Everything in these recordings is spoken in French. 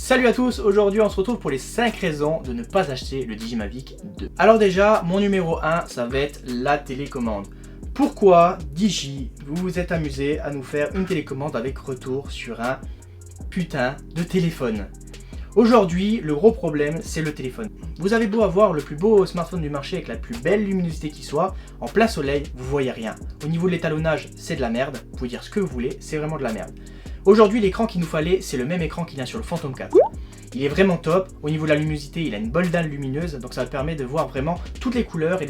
Salut à tous, aujourd'hui on se retrouve pour les 5 raisons de ne pas acheter le Digimavic 2. Alors déjà, mon numéro 1, ça va être la télécommande. Pourquoi Digi, vous vous êtes amusé à nous faire une télécommande avec retour sur un putain de téléphone? Aujourd'hui, le gros problème, c'est le téléphone. Vous avez beau avoir le plus beau smartphone du marché avec la plus belle luminosité qui soit, en plein soleil, vous voyez rien. Au niveau de l'étalonnage, c'est de la merde, vous pouvez dire ce que vous voulez, c'est vraiment de la merde. Aujourd'hui, l'écran qu'il nous fallait, c'est le même écran qu'il y a sur le Phantom 4. Il est vraiment top, au niveau de la luminosité, il a une bonne dalle lumineuse, donc ça permet de voir vraiment toutes les couleurs et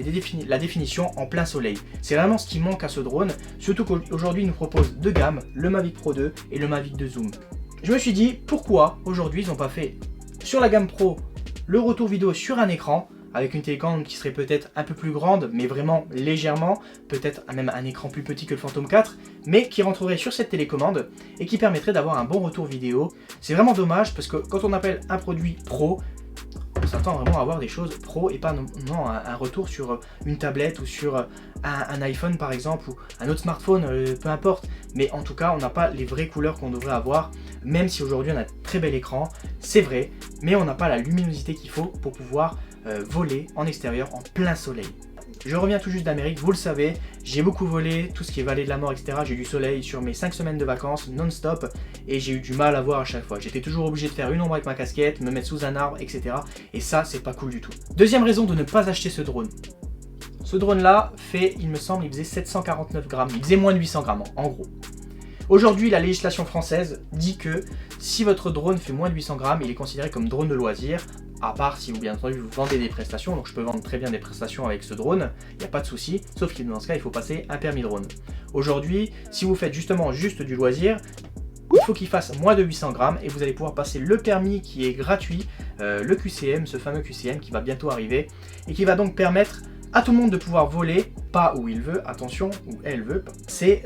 la définition en plein soleil. C'est vraiment ce qui manque à ce drone, surtout qu'aujourd'hui il nous propose deux gammes, le Mavic Pro 2 et le Mavic 2 Zoom. Je me suis dit, pourquoi aujourd'hui ils n'ont pas fait sur la gamme Pro le retour vidéo sur un écran, avec une télécommande qui serait peut-être un peu plus grande, mais vraiment légèrement, peut-être même un écran plus petit que le Phantom 4, mais qui rentrerait sur cette télécommande et qui permettrait d'avoir un bon retour vidéo. C'est vraiment dommage parce que quand on appelle un produit pro, on s'attend vraiment à avoir des choses pro et pas non un retour sur une tablette ou sur un iPhone par exemple ou un autre smartphone, peu importe. Mais en tout cas, on n'a pas les vraies couleurs qu'on devrait avoir, même si aujourd'hui on a un très bel écran, c'est vrai, mais on n'a pas la luminosité qu'il faut pour pouvoir voler en extérieur en plein soleil. Je reviens tout juste d'Amérique, vous le savez, j'ai beaucoup volé, tout ce qui est vallée de la mort, etc. J'ai eu du soleil sur mes 5 semaines de vacances non-stop et j'ai eu du mal à voir à chaque fois. J'étais toujours obligé de faire une ombre avec ma casquette, me mettre sous un arbre, etc. Et ça, c'est pas cool du tout. Deuxième raison de ne pas acheter ce drone. Ce drone-là fait, il me semble, il faisait 749 grammes. Il faisait moins de 800 grammes, en gros. Aujourd'hui, la législation française dit que si votre drone fait moins de 800 grammes, il est considéré comme drone de loisir, à part si vous, bien entendu, vous vendez des prestations. Donc je peux vendre très bien des prestations avec ce drone, il n'y a pas de souci, sauf que dans ce cas, il faut passer un permis drone. Aujourd'hui, si vous faites justement juste du loisir, il faut qu'il fasse moins de 800 grammes et vous allez pouvoir passer le permis qui est gratuit, le QCM, ce fameux QCM qui va bientôt arriver et qui va donc permettre à tout le monde de pouvoir voler, pas où il veut, attention, où elle veut, c'est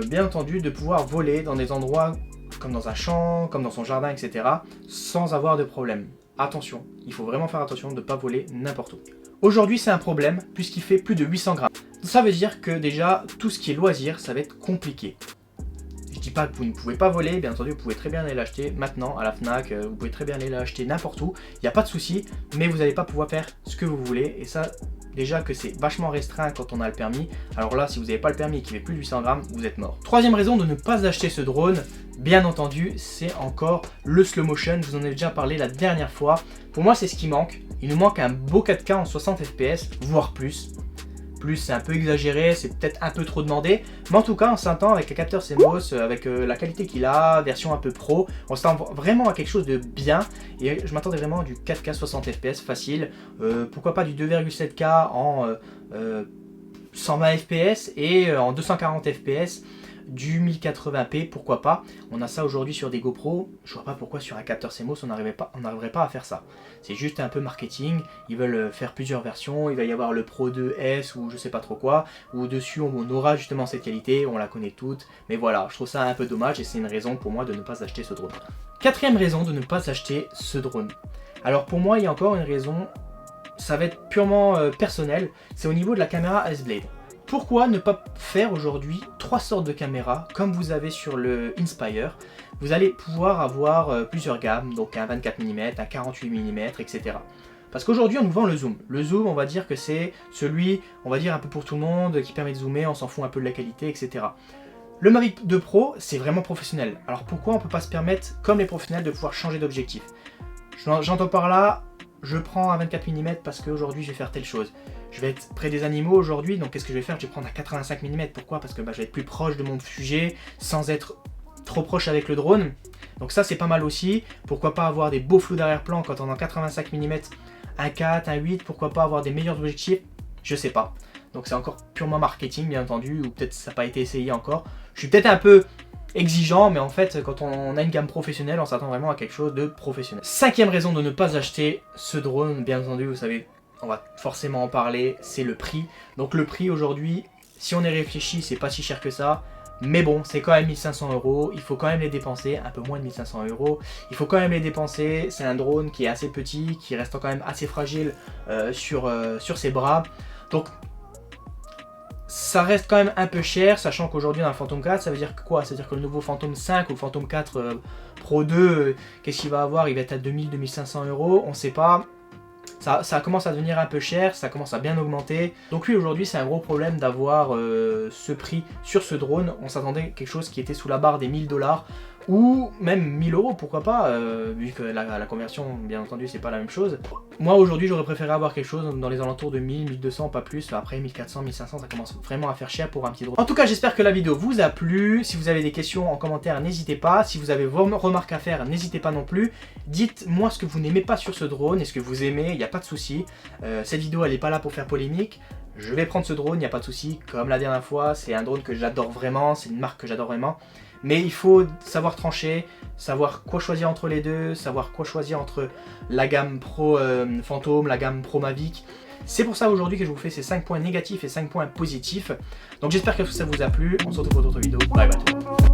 bien entendu de pouvoir voler dans des endroits comme dans un champ, comme dans son jardin, etc., sans avoir de problème. Attention, il faut vraiment faire attention de ne pas voler n'importe où. Aujourd'hui, c'est un problème puisqu'il fait plus de 800 grammes. Ça veut dire que déjà, tout ce qui est loisir, ça va être compliqué. Je dis pas que vous ne pouvez pas voler, bien entendu, vous pouvez très bien aller l'acheter maintenant à la Fnac, vous pouvez très bien aller l'acheter n'importe où, il n'y a pas de souci, mais vous n'allez pas pouvoir faire ce que vous voulez, et ça, déjà que c'est vachement restreint quand on a le permis, alors là, si vous n'avez pas le permis et qu'il fait plus de 800 grammes, vous êtes mort. Troisième raison de ne pas acheter ce drone, bien entendu, c'est encore le slow motion, je vous en ai déjà parlé la dernière fois. Pour moi, c'est ce qui manque, il nous manque un beau 4K en 60 fps, voire plus. Plus c'est un peu exagéré, c'est peut-être un peu trop demandé, mais en tout cas on s'entend avec les capteurs CMOS, avec la qualité qu'il a, version un peu pro, on s'entend vraiment à quelque chose de bien, et je m'attendais vraiment à du 4K 60 fps facile, pourquoi pas du 2,7K en 120 fps et en 240 fps, du 1080p, pourquoi pas. On a ça aujourd'hui sur des GoPro, je vois pas pourquoi sur un capteur CMOS on n'arriverait pas à faire ça. C'est juste un peu marketing, ils veulent faire plusieurs versions, il va y avoir le Pro 2S ou je sais pas trop quoi, où dessus on aura justement cette qualité, on la connaît toute, mais voilà, je trouve ça un peu dommage et c'est une raison pour moi de ne pas acheter ce drone. Quatrième raison de ne pas acheter ce drone. Alors pour moi il y a encore une raison, ça va être purement personnel, c'est au niveau de la caméra S-Blade. Pourquoi ne pas faire aujourd'hui 3 sortes de caméras comme vous avez sur le Inspire? Vous allez pouvoir avoir plusieurs gammes, donc un 24 mm, un 48 mm, etc. Parce qu'aujourd'hui on nous vend le zoom. Le zoom, on va dire que c'est celui, on va dire un peu pour tout le monde, qui permet de zoomer, on s'en fout un peu de la qualité, etc. Le Mavic 2 Pro, c'est vraiment professionnel. Alors pourquoi on ne peut pas se permettre, comme les professionnels, de pouvoir changer d'objectif? J'entends par là, je prends un 24 mm parce qu'aujourd'hui je vais faire telle chose. Je vais être près des animaux aujourd'hui, donc qu'est-ce que je vais faire? Je vais prendre un 85 mm. Pourquoi? Parce que je vais être plus proche de mon sujet sans être trop proche avec le drone. Donc ça c'est pas mal aussi. Pourquoi pas avoir des beaux flous d'arrière-plan quand on a 85 mm, un 4, un 8, pourquoi pas avoir des meilleurs objectifs? Je sais pas. Donc c'est encore purement marketing bien entendu, ou peut-être ça n'a pas été essayé encore. Je suis peut-être un peu exigeant, mais en fait quand on a une gamme professionnelle, on s'attend vraiment à quelque chose de professionnel. Cinquième raison de ne pas acheter ce drone, bien entendu, vous savez, on va forcément en parler, c'est le prix. Donc le prix aujourd'hui, si on est réfléchi, c'est pas si cher que ça. Mais bon, c'est quand même 1500 €, il faut quand même les dépenser, un peu moins de 1500 €. Il faut quand même les dépenser, c'est un drone qui est assez petit, qui reste quand même assez fragile sur ses bras. Donc Ça reste quand même un peu cher, sachant qu'aujourd'hui on a le Phantom 4, ça veut dire que quoi? Ça veut dire que le nouveau Phantom 5 ou le Phantom 4 Pro 2, qu'est-ce qu'il va avoir? Il va être à 2000-2500 €, on sait pas. Ça commence à devenir un peu cher, ça commence à bien augmenter. Donc oui, aujourd'hui c'est un gros problème d'avoir ce prix sur ce drone. On s'attendait à quelque chose qui était sous la barre des 1000 $, ou même 1000 €, pourquoi pas, vu que la conversion, bien entendu, c'est pas la même chose. Moi aujourd'hui j'aurais préféré avoir quelque chose dans les alentours de 1000, 1200, pas plus. Après 1400, 1500, ça commence vraiment à faire cher pour un petit drone. En tout cas, j'espère que la vidéo vous a plu. Si vous avez des questions en commentaire, n'hésitez pas. Si vous avez vos remarques à faire, n'hésitez pas non plus. Dites-moi ce que vous n'aimez pas sur ce drone et ce que vous aimez, il n'y a pas de souci. Cette vidéo elle n'est pas là pour faire polémique. Je vais prendre ce drone, il n'y a pas de souci. Comme la dernière fois, c'est un drone que j'adore vraiment, c'est une marque que j'adore vraiment. Mais il faut savoir trancher, savoir quoi choisir entre les deux, savoir quoi choisir entre la gamme Pro Phantom, la gamme Pro Mavic. C'est pour ça aujourd'hui que je vous fais ces 5 points négatifs et 5 points positifs. Donc j'espère que ça vous a plu. On se retrouve pour d'autres vidéos. Bye bye tout le monde.